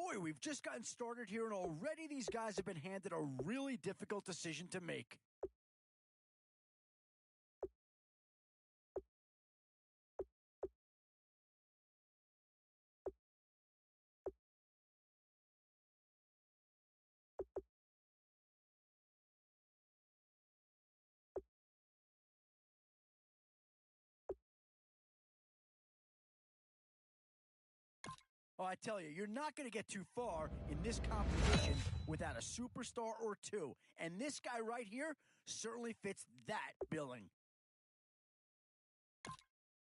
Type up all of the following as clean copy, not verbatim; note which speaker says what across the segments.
Speaker 1: Boy, we've just gotten started here, and already these guys have been handed a really difficult decision to make. Oh, I tell you, you're not going to get too far in this competition without a superstar or two. And this guy right here certainly fits that billing.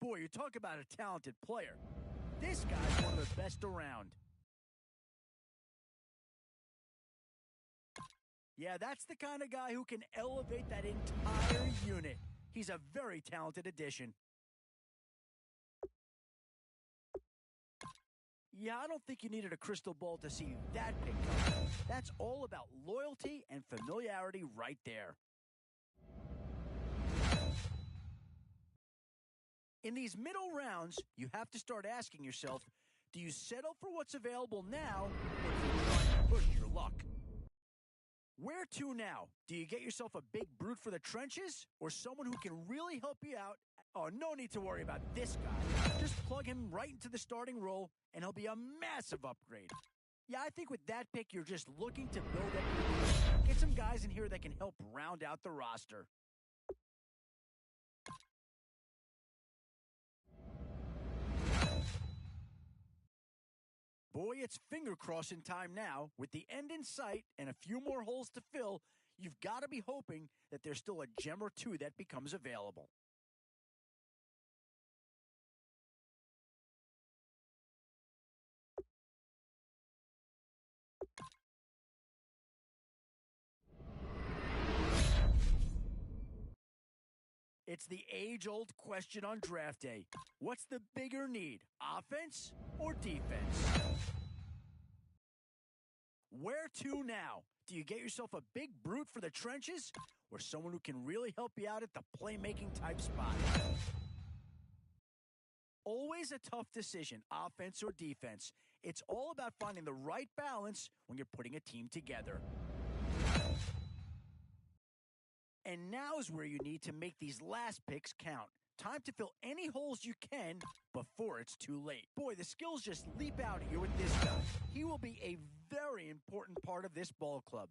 Speaker 1: Boy, you talk about a talented player. This guy's one of the best around. Yeah, that's the kind of guy who can elevate that entire unit. He's a very talented addition. Yeah, I don't think you needed a crystal ball to see that pick up. That's all about loyalty and familiarity right there. In these middle rounds, you have to start asking yourself, do you settle for what's available now, or do you try and push your luck? Where to now? Do you get yourself a big brute for the trenches, or someone who can really help you out? Oh, no need to worry about this guy. Just plug him right into the starting role, and he'll be a massive upgrade. Yeah, I think with that pick, you're just looking to build up your team. Get some guys in here that can help round out the roster. Boy, it's finger-crossing time now. With the end in sight and a few more holes to fill, you've got to be hoping that there's still a gem or two that becomes available. It's the age-old question on draft day. What's the bigger need, offense or defense? Where to now? Do you get yourself a big brute for the trenches or someone who can really help you out at the playmaking type spot? Always a tough decision, offense or defense. It's all about finding the right balance when you're putting a team together. And now's where you need to make these last picks count. Time to fill any holes you can before it's too late. Boy, the skills just leap out at you with this guy. He will be a very important part of this ball club.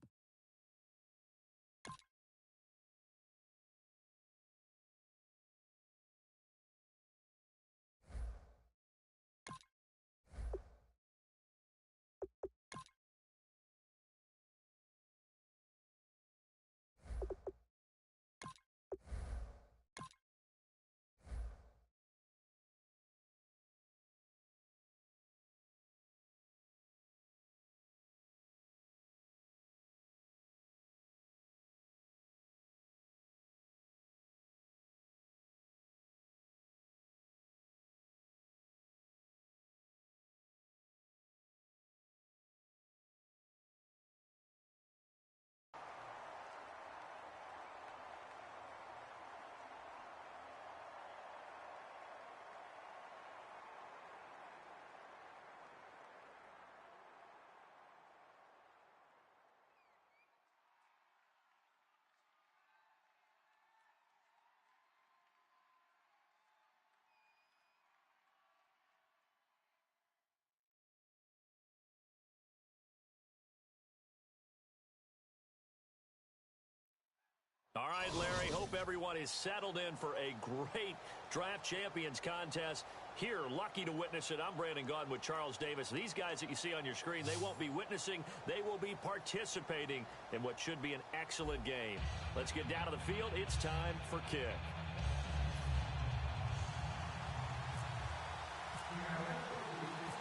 Speaker 2: All right, Larry, hope everyone is settled in for a great Draft Champions contest. Here, lucky to witness it, I'm Brandon Gaudin with Charles Davis. These guys that you see on your screen, they won't be witnessing, they will be participating in what should be an excellent game. Let's get down to the field. It's time for kick.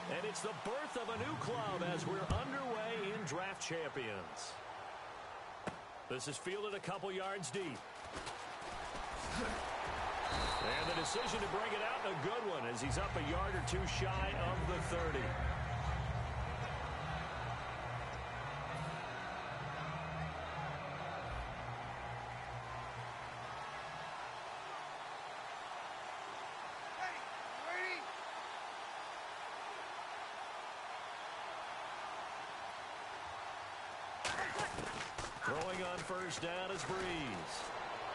Speaker 2: And it's the birth of a new club as we're underway in Draft Champions. This is fielded a couple yards deep. And the decision to bring it out, a good one, as he's up a yard or two shy of the 30. Throwing on first down is Breeze.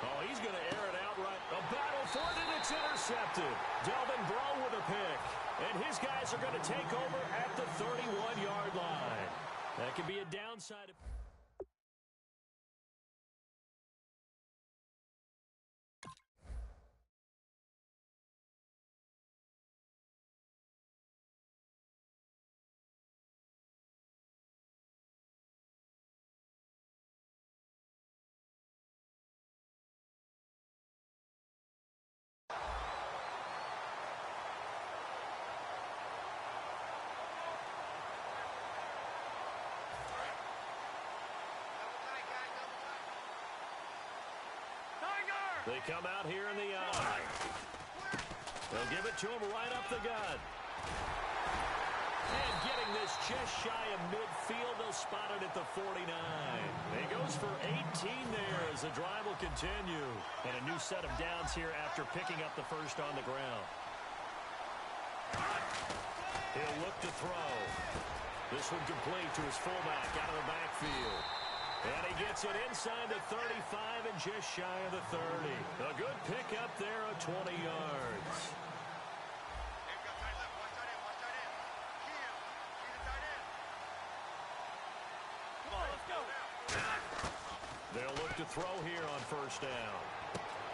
Speaker 2: Oh, he's going to air it out right. A battle for it, and it's intercepted. Delvin Breaux with a pick. And his guys are going to take over at the 31-yard line. That could be a downside. They come out here in the eye. They'll give it to him right up the gut. And getting this just shy of midfield, they'll spot it at the 49. He goes for 18 there as the drive will continue. And a new set of downs here after picking up the first on the ground. He'll look to throw. This one complete to his fullback out of the backfield. And he gets it inside the 35 and just shy of the 30. A good pickup there of 20 yards. Come on, let's go. They'll look to throw here on first down.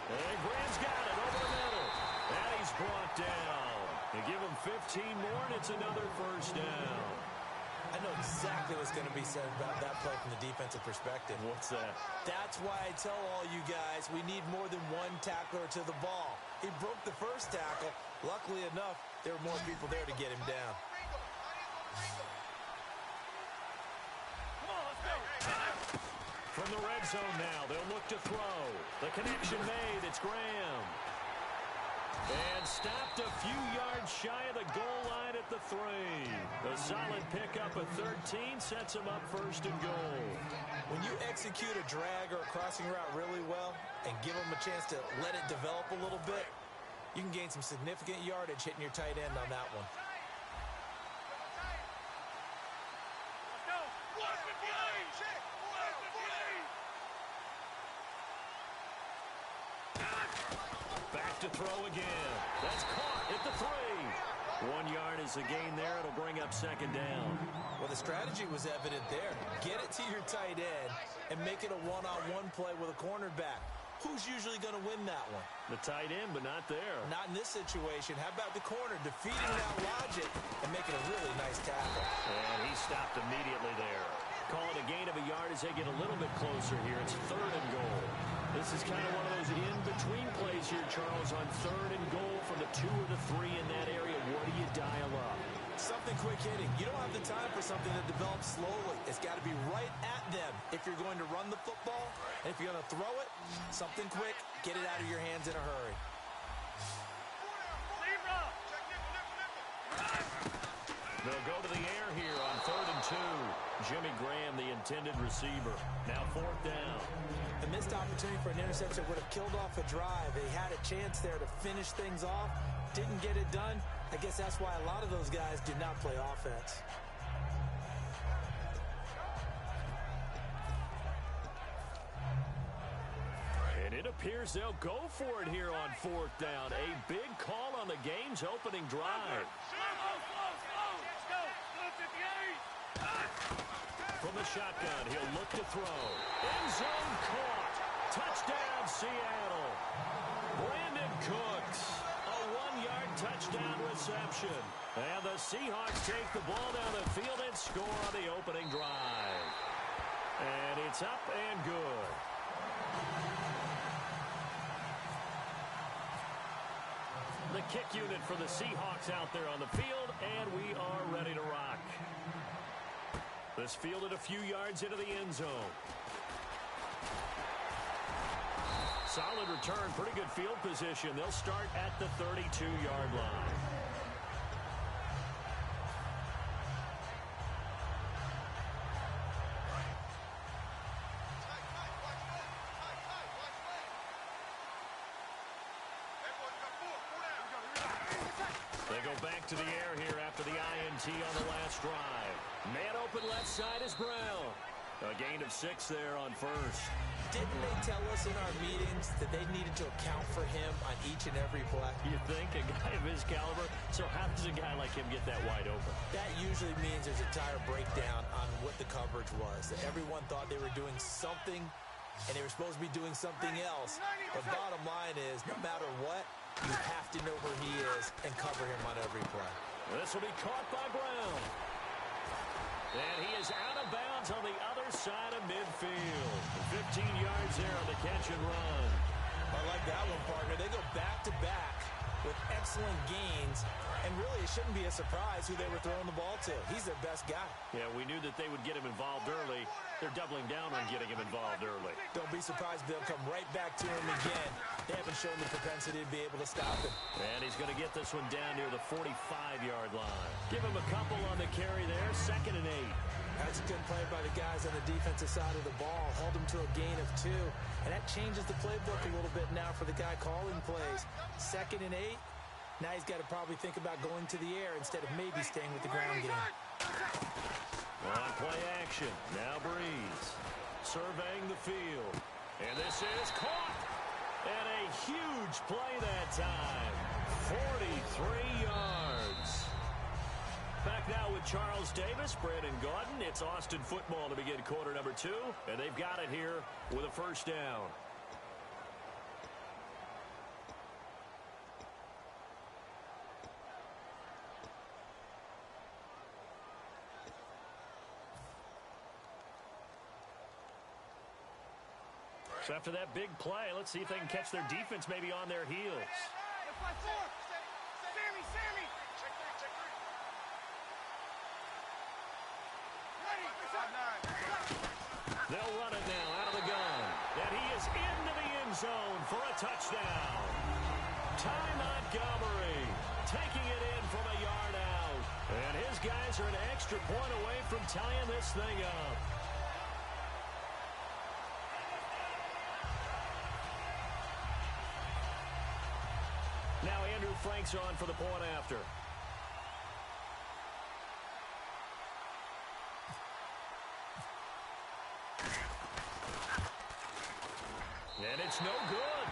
Speaker 2: And Graham's got it over the middle. And he's brought down. They give him 15 more, and it's another first down.
Speaker 3: I know exactly what's going to be said about that play from the defensive perspective.
Speaker 2: What's that?
Speaker 3: That's why I tell all you guys we need more than one tackler to the ball. He broke the first tackle. Luckily enough, there were more people there to get him down.
Speaker 2: Come on, let's go. From the red zone now, they'll look to throw. The connection made. It's Graham. And stopped a few yards shy of the goal line at the 3. A solid pickup of 13 sets him up first and goal.
Speaker 3: When you execute a drag or a crossing route really well and give them a chance to let it develop a little bit, you can gain some significant yardage hitting your tight end on that one.
Speaker 2: Back to throw again. That's caught at the 3. 1 yard is a gain there. It'll bring up second down.
Speaker 3: Well, the strategy was evident there. Get it to your tight end and make it a one-on-one play with a cornerback. Who's usually going to win that one?
Speaker 2: The tight end, but not there.
Speaker 3: Not in this situation. How about the corner defeating that logic and making a really nice tackle?
Speaker 2: And he stopped immediately there. Call it a gain of a yard as they get a little bit closer here. It's third and goal. This is kind of one of those in-between plays here, Charles, on third and goal from the 2 or the 3 in that area. What do you dial up?
Speaker 3: Something quick hitting. You don't have the time for something that develops slowly. It's got to be right at them if you're going to run the football. And if you're going to throw it, something quick, get it out of your hands in a hurry.
Speaker 2: They'll go to the air here on third and 2. Jimmy Graham, the intended receiver. Now fourth down.
Speaker 3: The missed opportunity for an interception would have killed off a drive. They had a chance there to finish things off. Didn't get it done. I guess that's why a lot of those guys do not play offense.
Speaker 2: And it appears they'll go for it here on fourth down. A big call on the game's opening drive. From the shotgun, he'll look to throw. End zone caught. Touchdown, Seattle. Brandon Cooks. A 1-yard touchdown reception. And the Seahawks take the ball down the field and score on the opening drive. And it's up and good. The kick unit for the Seahawks out there on the field, and we are ready to rock. This fielded a few yards into the end zone. Solid return, pretty good field position. They'll start at the 32-yard line. They go back to the air here after the INT on the last drive. Man open left side is Brown. A gain of 6 there on first.
Speaker 3: Didn't they tell us in our meetings that they needed to account for him on each and every play?
Speaker 2: You think? A guy of his caliber? So how does a guy like him get that wide open?
Speaker 3: That usually means there's a tire breakdown on what the coverage was. That everyone thought they were doing something, and they were supposed to be doing something else. But bottom line is, no matter what, you have to know where he is and cover him on every play.
Speaker 2: This will be caught by Brown. And he is out of bounds on the other side of midfield. 15 yards there on the catch and run.
Speaker 3: I like that one, partner. They go back-to-back with excellent gains. And really, it shouldn't be a surprise who they were throwing the ball to. He's their best guy.
Speaker 2: Yeah, we knew that they would get him involved early. They're doubling down on getting him involved early.
Speaker 3: Don't be surprised they'll come right back to him again. They haven't shown the propensity to be able to stop him.
Speaker 2: And he's going to get this one down near the 45-yard line. Give him a couple on the carry there. 2nd and 8.
Speaker 3: That's a good play by the guys on the defensive side of the ball. Held him to a gain of 2. And that changes the playbook a little bit now for the guy calling plays. 2nd and 8. Now he's got to probably think about going to the air instead of maybe staying with the ground game.
Speaker 2: On play action. Now Breeze. Surveying the field. And this is caught. And a huge play that time. 43 yards. Back now with Charles Davis, Brandon Gaudin. It's Austin football to begin quarter number 2. And they've got it here with a first down. So after that big play, let's see if they can catch their defense maybe on their heels. They'll run it now out of the gun. And he is into the end zone for a touchdown. Ty Montgomery taking it in from a yard out. And his guys are an extra point away from tying this thing up. Now Andrew Frank's on for the point after. And it's no good.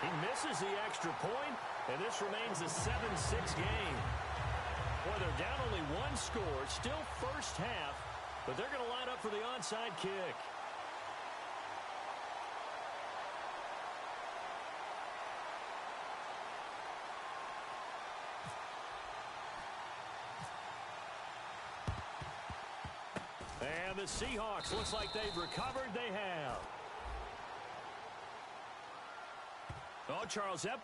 Speaker 2: He misses the extra point, and this remains a 7-6 game. Boy, they're down only 1 score, still first half, but they're going to line up for the onside kick. And the Seahawks, looks like they've recovered. They have. Oh, Charles, that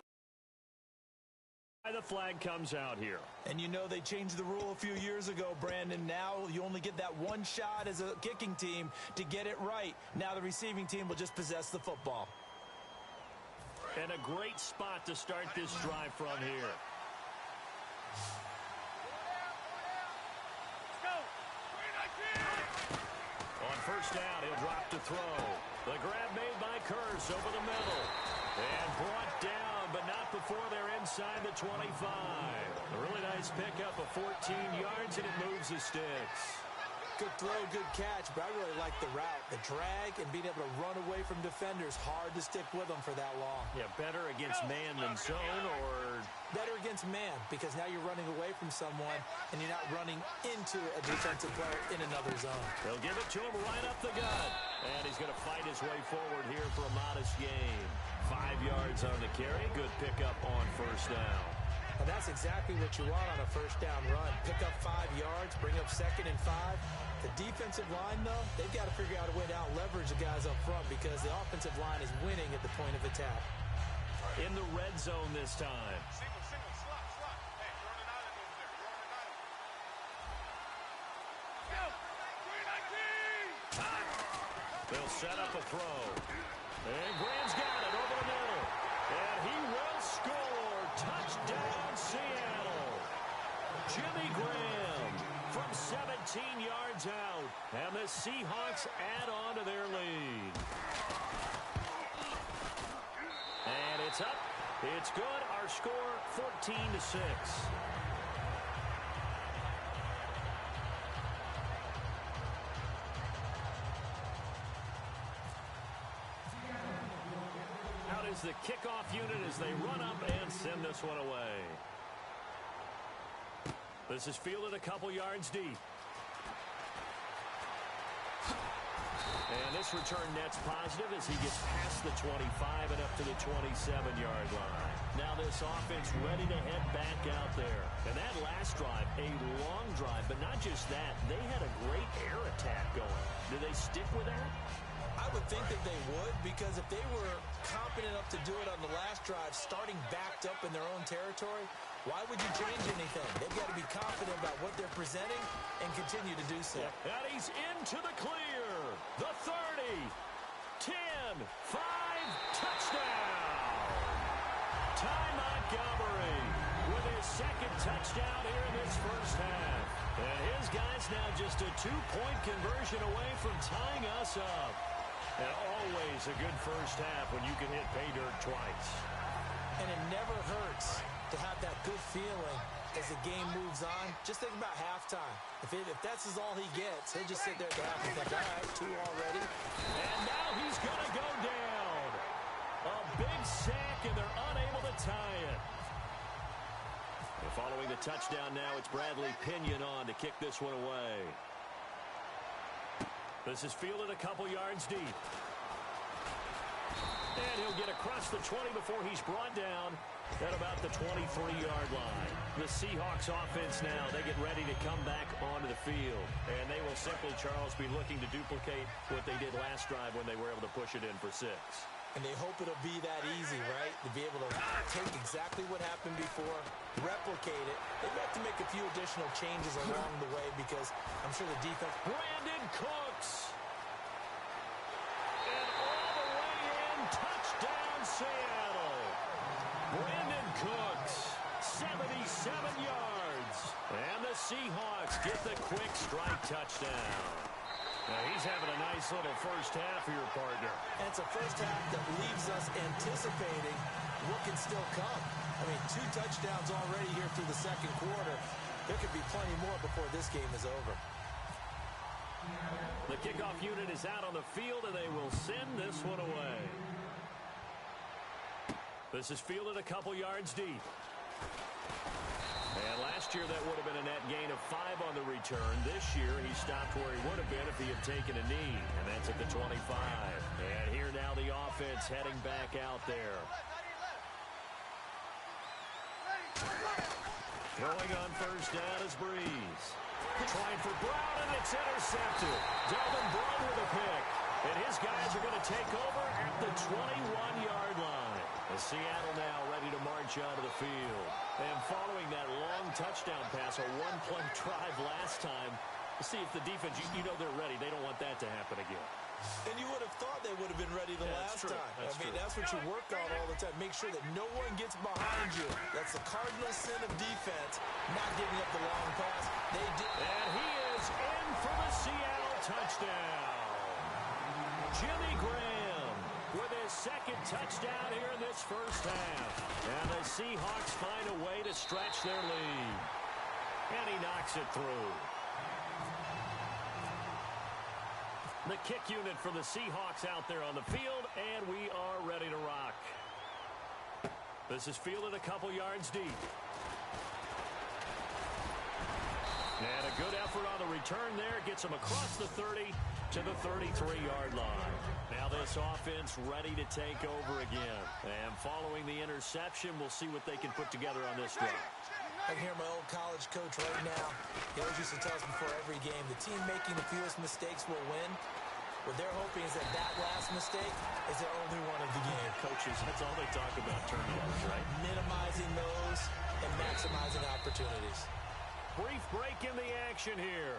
Speaker 2: the flag comes out here.
Speaker 3: And you know they changed the rule a few years ago, Brandon. Now you only get that one shot as a kicking team to get it right. Now the receiving team will just possess the football.
Speaker 2: And a great spot to start this drive from here. On first down, he'll drop to throw. The grab made by Curse over the middle. And brought down, but not before they're inside the 25. A really nice pickup of 14 yards, and it moves the sticks.
Speaker 3: Good throw, good catch, but I really like the route. The drag and being able to run away from defenders, hard to stick with them for that long.
Speaker 2: Yeah, better against man than zone, or
Speaker 3: better against man, because now you're running away from someone and you're not running into a defensive player in another zone.
Speaker 2: They'll give it to him right up the gut. And he's going to fight his way forward here for a modest gain. 5 yards on the carry. Good pickup on first down.
Speaker 3: And that's exactly what you want on a first down run. Pick up 5 yards, bring up 2nd and 5. The defensive line, though, they've got to figure out a way to out-leverage the guys up front because the offensive line is winning at the point of attack.
Speaker 2: In the red zone this time. They'll set up a throw. And Graham's got it over the middle. And he will score. Touchdown, Seattle. Jimmy Graham from 17 yards out. And the Seahawks add on to their lead. And it's up. It's good. Our score, 14-6. is the kickoff unit as they run up and send this one away. This is fielded a couple yards deep. And this return net's positive as he gets past the 25 and up to the 27-yard line. Now this offense ready to head back out there. And that last drive, a long drive, but not just that. They had a great air attack going. Do they stick with that?
Speaker 3: I would think that they would, because if they were confident enough to do it on the last drive, starting backed up in their own territory, why would you change anything? They've got to be confident about what they're presenting and continue to do so.
Speaker 2: And he's into the clear. The 30, 10, 5, touchdown. Ty Montgomery with his second touchdown here in this first half. And his guy's now just a 2-point conversion away from tying us up. And always a good first half when you can hit pay dirt twice.
Speaker 3: And it never hurts to have that good feeling as the game moves on. Just think about halftime. If that's all he gets, he'll just sit there at the half and think, all right, 2 already.
Speaker 2: And now he's going to go down. A big sack, and they're unable to tie it. And following the touchdown now, it's Bradley Pinion on to kick this one away. This is fielded a couple yards deep. And he'll get across the 20 before he's brought down at about the 23-yard line. The Seahawks offense now, they get ready to come back onto the field. And they will simply, Charles, be looking to duplicate what they did last drive when they were able to push it in for 6.
Speaker 3: And they hope it'll be that easy, right? To be able to take exactly what happened before, replicate it. They have to make a few additional changes along the way because I'm sure the defense...
Speaker 2: Brandon Cooks. And all the way in, touchdown Seattle. Brandon Cooks, 77 yards. And the Seahawks get the quick strike touchdown. Now he's having a nice little first half for your partner.
Speaker 3: And it's a first half that leaves us anticipating what can still come. I mean, 2 touchdowns already here through the second quarter. There could be plenty more before this game is over.
Speaker 2: The kickoff unit is out on the field, and they will send this one away. This is fielded a couple yards deep. And last year, that would have been a net gain of 5 on the return. This year, he stopped where he would have been if he had taken a knee, and that's at the 25. And here now the offense heading back out there. Throwing on first down is Breeze. Trying for Brown, and it's intercepted. Delvin Brown with a pick. And his guys are going to take over at the 21-yard line. Seattle now ready to march onto the field. And following that long touchdown pass, a 1-play drive last time, see if the defense, you know they're ready. They don't want that to happen again.
Speaker 3: And you would have thought they would have been ready the last time. That's what you work on all the time. Make sure that no one gets behind you. That's the cardinal sin of defense, not giving up the long pass. They did.
Speaker 2: And he is in for the Seattle touchdown. Jimmy Graham with his second touchdown here in this first half. And the Seahawks find a way to stretch their lead. And he knocks it through. The kick unit for the Seahawks out there on the field, and we are ready to rock. This is fielded a couple yards deep. And a good effort on the return there. Gets him across the 30 to the 33-yard line. Now this offense ready to take over again. And following the interception, we'll see what they can put together on this drive.
Speaker 3: I can hear my old college coach right now. He always used to tell us before every game, the team making the fewest mistakes will win. What they're hoping is that that last mistake is their only one of the game.
Speaker 2: Coaches, that's all they talk about, turnovers, right?
Speaker 3: Minimizing those and maximizing opportunities.
Speaker 2: Brief break in the action here.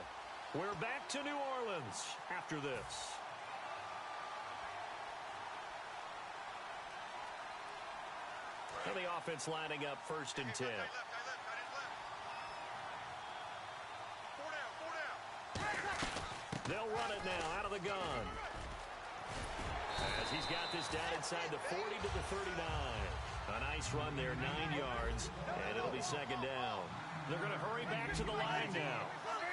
Speaker 2: We're back to New Orleans after this. And the offense lining up 1st and 10. They'll run it now out of the gun. As he's got this down inside the 40 to the 39. A nice run there, 9 yards, and it'll be 2nd down. They're going to hurry back to the line now.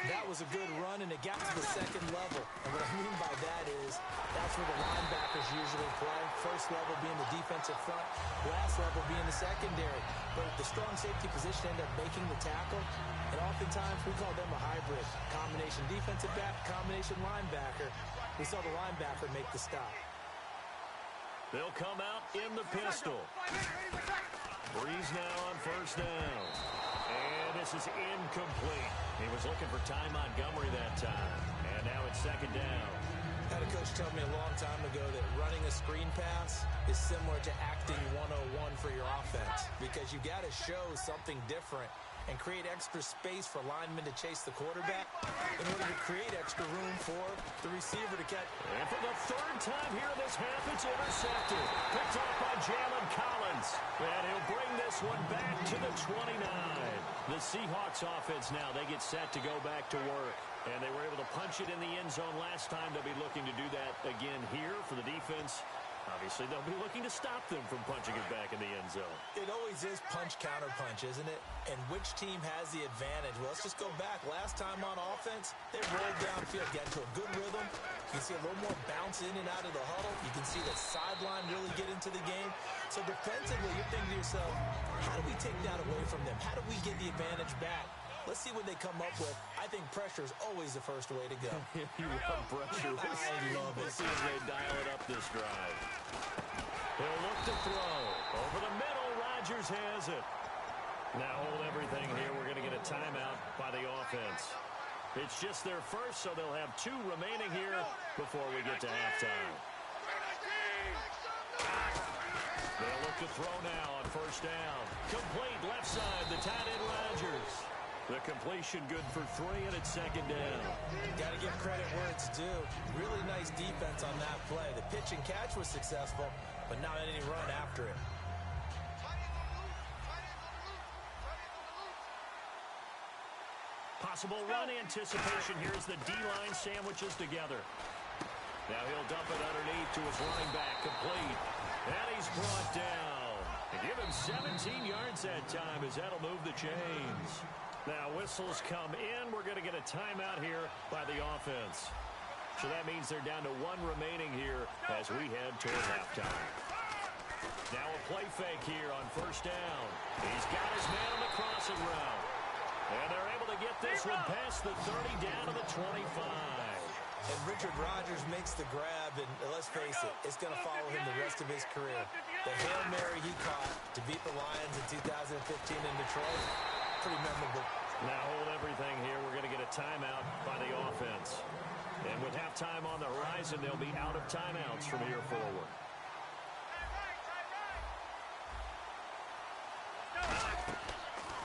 Speaker 3: That was a good run, and it got to the second level. And what I mean by that is that's where the linebackers usually play. First level being the defensive front, last level being the secondary. But the strong safety position ended up making the tackle, and oftentimes we call them a hybrid. Combination defensive back, combination linebacker. We saw the linebacker make the stop.
Speaker 2: They'll come out in the pistol. Breeze now on first down. And this is incomplete. He was looking for Ty Montgomery that time. And now it's second down.
Speaker 3: I had a coach tell me a long time ago that running a screen pass is similar to acting 101 for your offense, because you got to show something different and create extra space for linemen to chase the quarterback in order to create extra room for the receiver to catch.
Speaker 2: And for the third time here in this half, it's intercepted. Picked off by Jalen Collins. And he'll bring this one back to the 29. The Seahawks offense now, they get set to go back to work. And they were able to punch it in the end zone last time. They'll be looking to do that again here for the defense. Obviously, they'll be looking to stop them from punching it back in the end zone.
Speaker 3: It always is punch-counter-punch, isn't it? And which team has the advantage? Well, let's just go back. Last time on offense, they rolled downfield, got into a good rhythm. You can see a little more bounce in and out of the huddle. You can see the sideline really get into the game. So defensively, you're thinking to yourself, how do we take that away from them? How do we get the advantage back? Let's see what they come up with. I think pressure is always the first way to go.
Speaker 2: You love pressure.
Speaker 3: I love it.
Speaker 2: We'll see if they dial it up this drive. He'll look to throw. Over the middle, Rodgers has it. Now hold everything here. We're going to get a timeout by the offense. It's just their first, so they'll have 2 remaining here before we get to halftime. They'll look to throw now on first down. Complete left side, the tight end Rodgers. The completion good for 3, and it's second down.
Speaker 3: Got to give credit where it's due. Really nice defense on that play. The pitch and catch was successful, but not any run after it.
Speaker 2: Possible run anticipation here as the D-line sandwiches together. Now he'll dump it underneath to his running back, complete. And he's brought down. And give him 17 yards that time as that'll move the chains. Now whistles come in. We're going to get a timeout here by the offense. So that means they're down to 1 remaining here as we head toward halftime. Now a play fake here on first down. He's got his man on the crossing route. And they're able to get this one past the 30 down to the 25.
Speaker 3: And Richard Rodgers makes the grab, and let's face it, it's going to follow him the rest of his career. The Hail Mary he caught to beat the Lions in 2015 in Detroit, pretty memorable.
Speaker 2: Now hold everything here. We're going to get a timeout by the offense. And with halftime on the horizon, they'll be out of timeouts from here forward.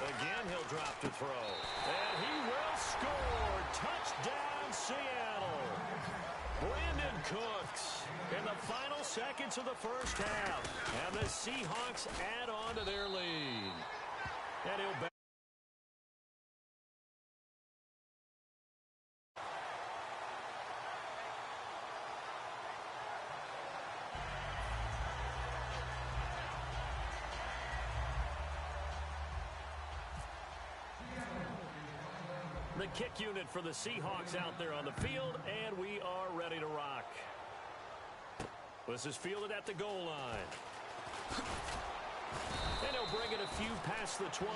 Speaker 2: Again, he'll drop to throw. And he will score. Touchdown, Seattle. Brandon Cooks in the final seconds of the first half. And the Seahawks add on to their lead. And he'll back. The kick unit for the Seahawks out there on the field, and we are ready to rock. This is fielded at the goal line. And he'll bring it a few past the 20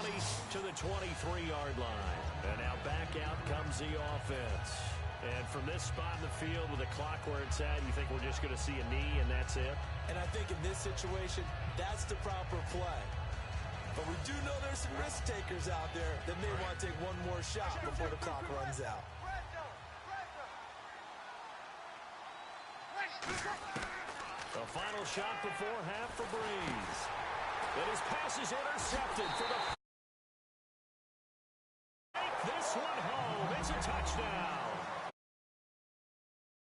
Speaker 2: to the 23-yard line. And now back out comes the offense. And from this spot in the field with the clock where it's at, you think we're just going to see a knee and that's it?
Speaker 3: And I think in this situation, that's the proper play. But we do know there's some risk takers out there that may want to take one more shot before the clock runs out.
Speaker 2: The final shot before half for Breeze. And his pass is intercepted for the... Take this one home. It's a touchdown.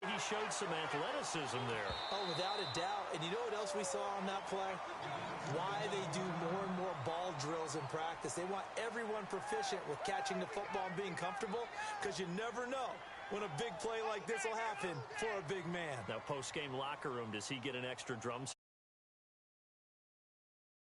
Speaker 2: He showed some athleticism there.
Speaker 3: Oh, without a doubt. And you know what else we saw on that play? Why they do more and more ball drills in practice. They want everyone proficient with catching the football and being comfortable, because you never know when a big play like this will happen for a big man.
Speaker 2: Now, post-game locker room, does he get an extra drum set?